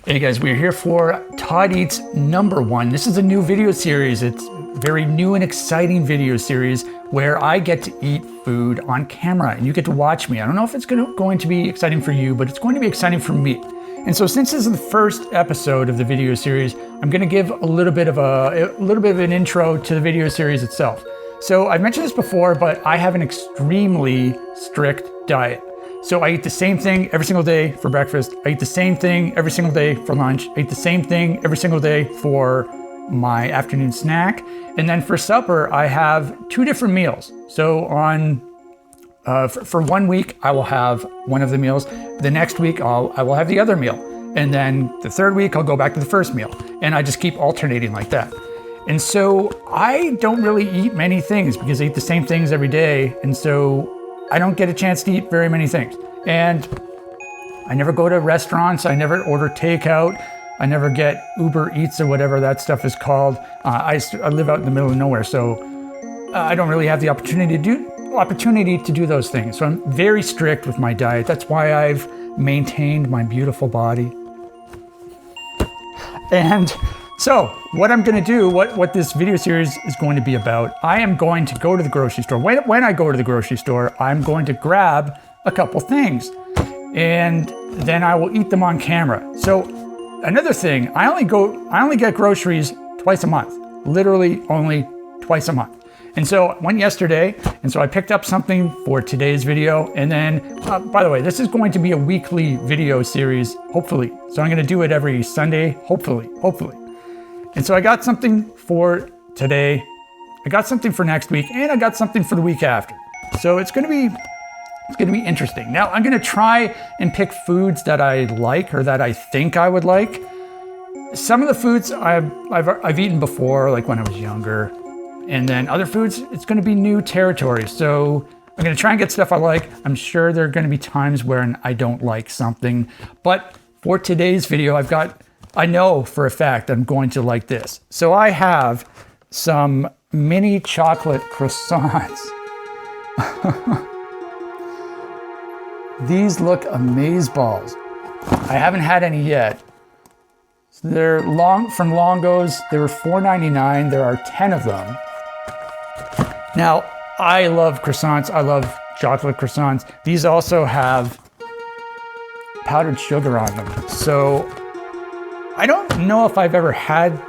Hey guys, we're here for Todd Eats #1. This is a new video series. It's a very new and exciting video series where I get to eat food on camera and you get to watch me. I don't know if it's going to be exciting for you, but it's going to be exciting for me. And so since this is the first episode of the video series, I'm going to give a little bit of an intro to the video series itself. So I've mentioned this before, but I have an extremely strict diet. So I eat the same thing every single day for breakfast. I eat the same thing every single day for lunch. I eat the same thing every single day for my afternoon snack. And then for supper, I have 2 different meals. So for 1 week, I will have one of the meals. The next week, I will have the other meal. And then the 3rd week, I'll go back to the first meal. And I just keep alternating like that. And so I don't really eat many things because I eat the same things every day. And so I don't get a chance to eat very many things. And I never go to restaurants. I never order takeout. I never get Uber Eats or whatever that stuff is called. I live out in the middle of nowhere, so I don't really have the opportunity to do those things. So I'm very strict with my diet. That's why I've maintained my beautiful body. And so what I'm going to do, what this video series is going to be about, I am going to go to the grocery store. When I go to the grocery store, I'm going to grab a couple things and then I will eat them on camera. So another thing, I only get groceries twice a month, literally only twice a month. And so I went yesterday, and so I picked up something for today's video. And then, by the way, this is going to be a weekly video series, hopefully. So I'm going to do it every Sunday, hopefully. And so I got something for today, I got something for next week, and I got something for the week after. So it's going to be interesting. Now I'm going to try and pick foods that I like or that I think I would like. Some of the foods I've eaten before, like when I was younger, and then other foods, it's going to be new territory. So I'm going to try and get stuff I like. I'm sure there are going to be times where I don't like something, but for today's video, I know for a fact I'm going to like this. So I have some mini chocolate croissants. These look amazeballs. I haven't had any yet. So they're from Longo's. They were $4.99. There are 10 of them. Now, I love croissants. I love chocolate croissants. These also have powdered sugar on them. So I don't know if I've ever had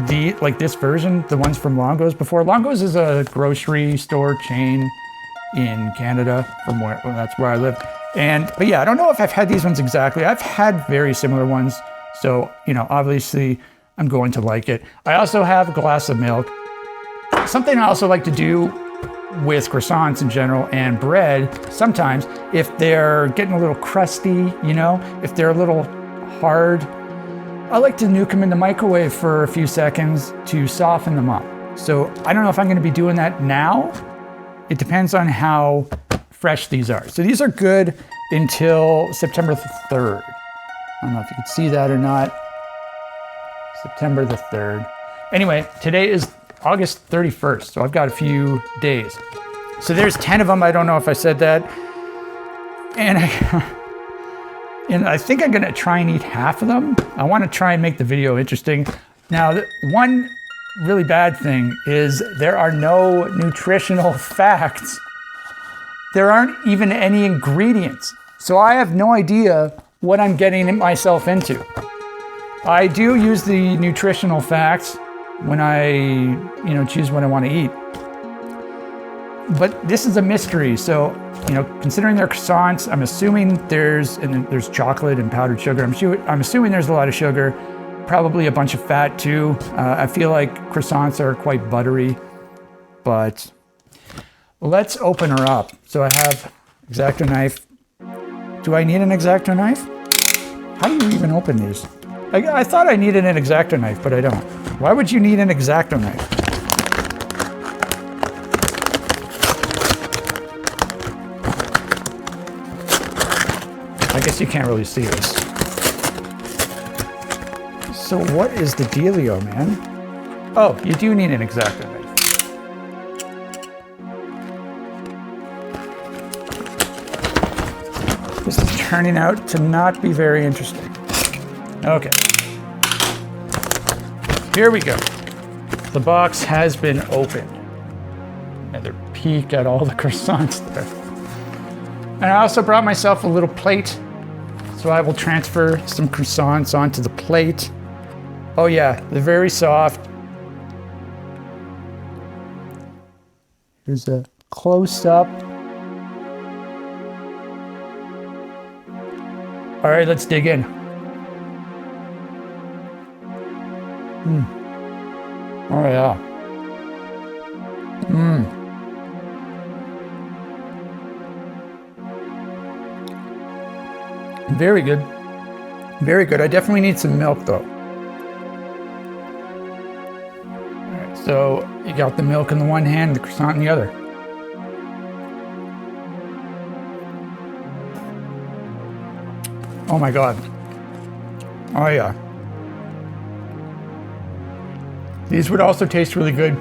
this version, the ones from Longo's before. Longo's is a grocery store chain in Canada, that's where I live. But yeah, I don't know if I've had these ones exactly. I've had very similar ones. So, obviously I'm going to like it. I also have a glass of milk. Something I also like to do with croissants in general and bread, sometimes if they're getting a little crusty, if they're a little hard, I like to nuke them in the microwave for a few seconds to soften them up. So I don't know if I'm going to be doing that now. It depends on how fresh these are. So these are good until September 3rd. I don't know if you can see that or not. September the 3rd. Anyway, today is August 31st, so I've got a few days. So there's 10 of them. I don't know if I said that. And I think I'm gonna try and eat half of them. I wanna try and make the video interesting. Now, one really bad thing is there are no nutritional facts. There aren't even any ingredients. So I have no idea what I'm getting myself into. I do use the nutritional facts when I, choose what I want to eat. But this is a mystery. So, considering they're croissants, I'm assuming there's chocolate and powdered sugar. I'm assuming there's a lot of sugar, probably a bunch of fat too. I feel like croissants are quite buttery, but let's open her up. So I have X-Acto knife. Do I need an X-Acto knife? How do you even open these? I thought I needed an X-Acto knife, but I don't. Why would you need an X-Acto knife? I guess you can't really see this. So what is the dealio, man? Oh, you do need an X-Acto knife. This is turning out to not be very interesting. Okay. Here we go. The box has been opened. Another peek at all the croissants there. And I also brought myself a little plate. So I will transfer some croissants onto the plate. Oh yeah, they're very soft. Here's a close-up. All right, let's dig in. Oh yeah. Very good. Very good. I definitely need some milk though. All right, so you got the milk in the one hand, the croissant in the other. Oh my God. Oh yeah. These would also taste really good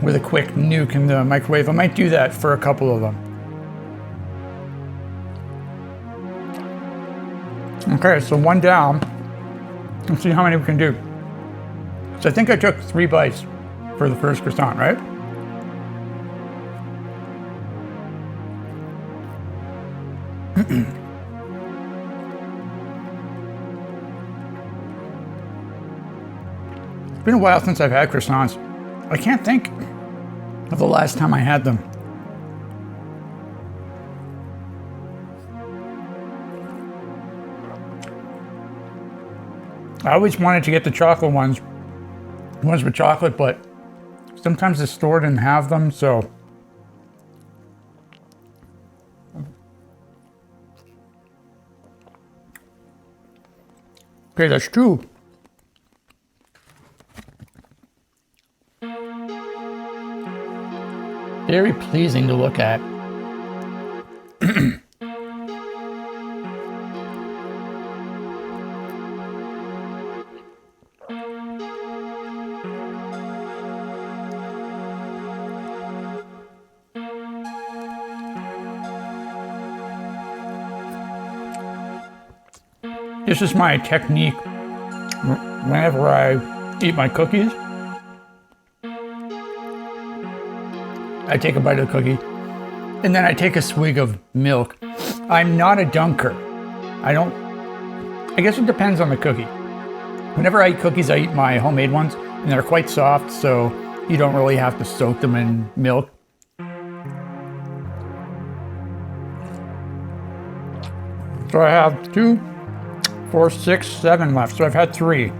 with a quick nuke in the microwave. I might do that for a couple of them. Okay, so one down. Let's see how many we can do. So I think I took 3 bites for the first croissant, right? It's been a while since I've had croissants. I can't think of the last time I had them. I always wanted to get the chocolate ones with chocolate, but sometimes the store didn't have them, so. Okay, that's 2. Very pleasing to look at. This is my technique whenever I eat my cookies. I take a bite of the cookie, and then I take a swig of milk. I'm not a dunker. I guess it depends on the cookie. Whenever I eat cookies, I eat my homemade ones, and they're quite soft, so you don't really have to soak them in milk. So I have 2, 4, 6, 7 left, so I've had 3.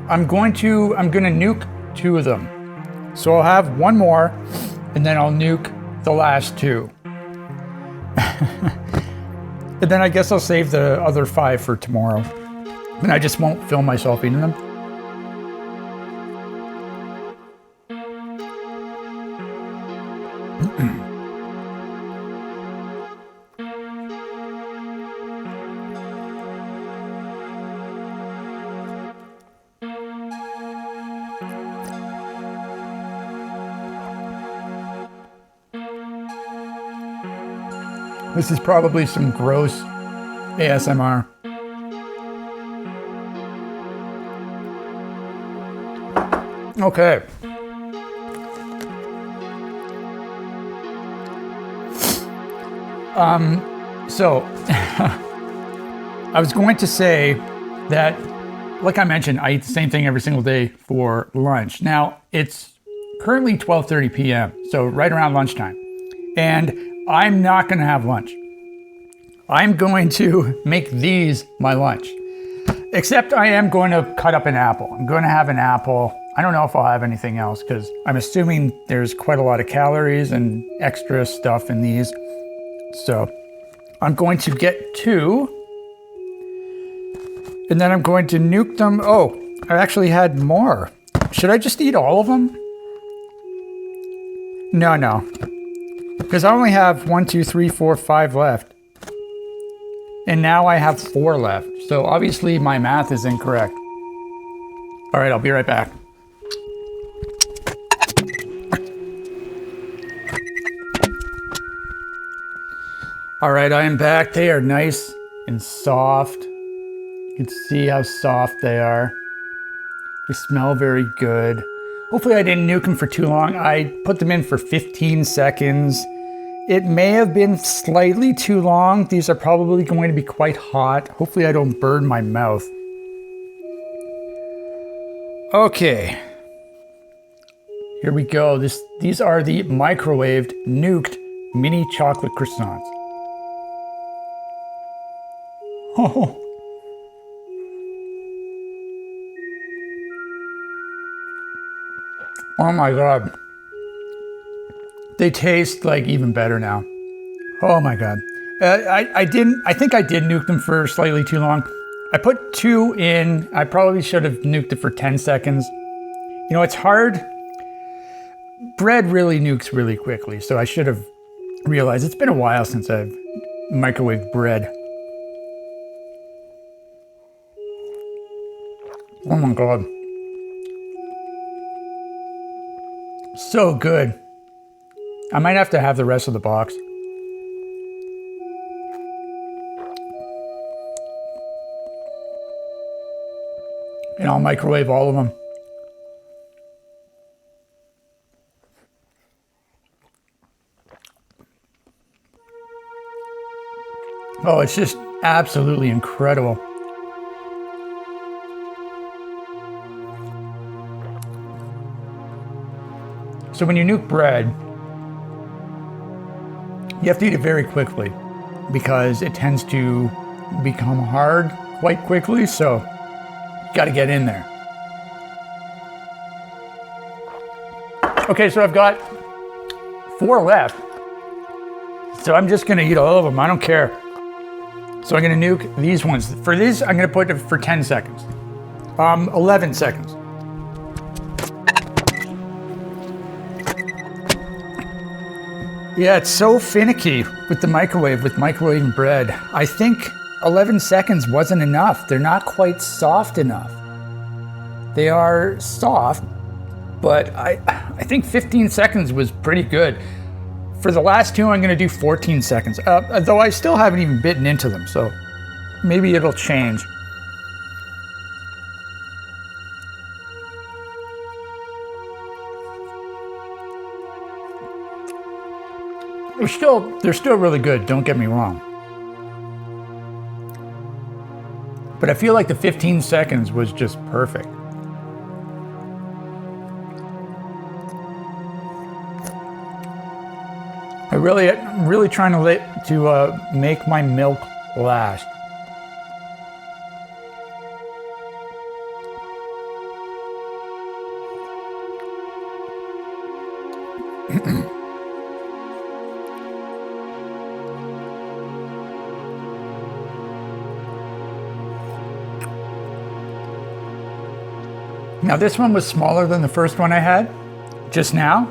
I'm gonna nuke 2 of them. So I'll have 1 more, and then I'll nuke the last 2. And then I guess I'll save the other 5 for tomorrow. And I just won't film myself eating them. This is probably some gross ASMR. Okay. So I was going to say that, like I mentioned, I eat the same thing every single day for lunch. Now, it's currently 12:30 p.m., so right around lunchtime. And I'm not going to have lunch. I'm going to make these my lunch. Except I am going to cut up an apple. I'm going to have an apple. I don't know if I'll have anything else because I'm assuming there's quite a lot of calories and extra stuff in these. So I'm going to get 2. And then I'm going to nuke them. Oh, I actually had more. Should I just eat all of them? No. Because I only have 1, 2, 3, 4, 5 left. And now I have 4 left. So obviously my math is incorrect. All right, I'll be right back. All right, I am back. They are nice and soft. You can see how soft they are. They smell very good. Hopefully I didn't nuke them for too long. I put them in for 15 seconds. It may have been slightly too long. These are probably going to be quite hot. Hopefully I don't burn my mouth. Okay. Here we go. These are the microwaved, nuked mini chocolate croissants. Oh. Oh my God. They taste like even better now. Oh my God. I think I did nuke them for slightly too long. I put 2 in. I probably should have nuked it for 10 seconds. You know, it's hard. Bread really nukes really quickly, so I should have realized. It's been a while since I've microwaved bread. Oh my God. So good. I might have to have the rest of the box. And I'll microwave all of them. Oh, it's just absolutely incredible. So when you nuke bread, you have to eat it very quickly because it tends to become hard quite quickly, so you gotta get in there. Okay, so I've got 4 left. So I'm just gonna eat all of them, I don't care. So I'm gonna nuke these ones. For these, I'm gonna put it for 10 seconds. 11 seconds. Yeah, it's so finicky with the microwave, with microwaving bread. I think 11 seconds wasn't enough. They're not quite soft enough. They are soft, but I think 15 seconds was pretty good. For the last 2, I'm gonna do 14 seconds, though I still haven't even bitten into them, so maybe it'll change. They're still really good, don't get me wrong. But I feel like the 15 seconds was just perfect. I'm really trying to make my milk last. Now this one was smaller than the first one I had just now,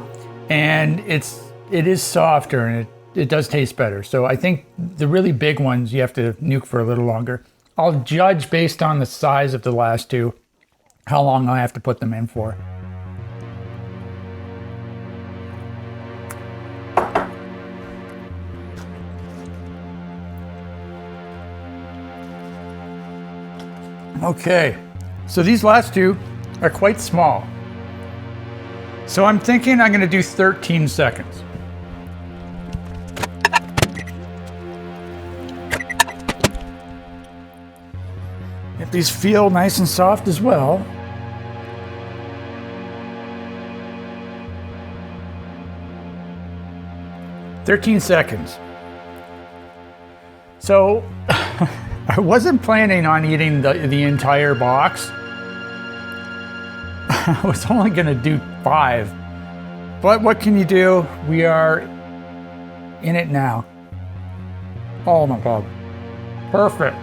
and it is softer and it does taste better. So I think the really big ones you have to nuke for a little longer. I'll judge based on the size of the last 2 how long I have to put them in for. Okay, so these last 2 are quite small. So I'm thinking I'm gonna do 13 seconds. If these feel nice and soft as well. "13 seconds. So I wasn't planning on eating the entire box. I was only gonna do 5, but what can you do? We are in it now. Oh my God, perfect.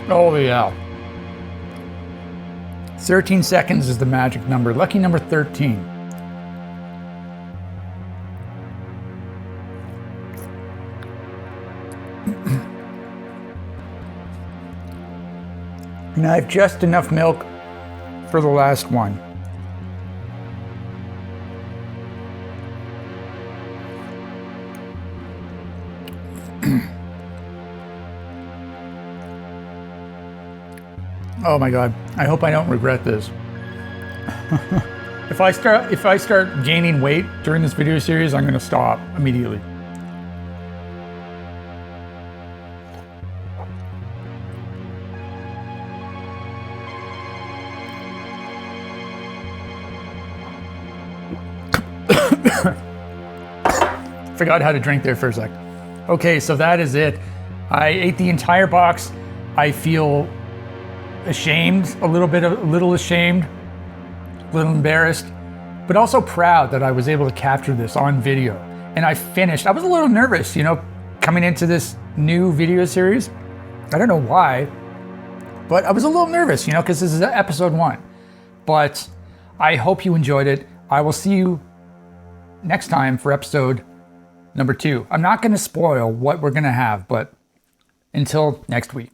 Oh yeah. 13 seconds is the magic number, lucky number 13. And I have just enough milk for the last one. Oh my God, I hope I don't regret this. If I start gaining weight during this video series, I'm gonna stop immediately. Forgot how to drink there for a sec. Okay, so that is it. I ate the entire box. I feel ashamed, a little ashamed, a little embarrassed, but also proud that I was able to capture this on video. And I finished. I was a little nervous, coming into this new video series. I don't know why, but I was a little nervous, because this is episode 1. But I hope you enjoyed it. I will see you next time for episode number 2. I'm not going to spoil what we're going to have, but until next week.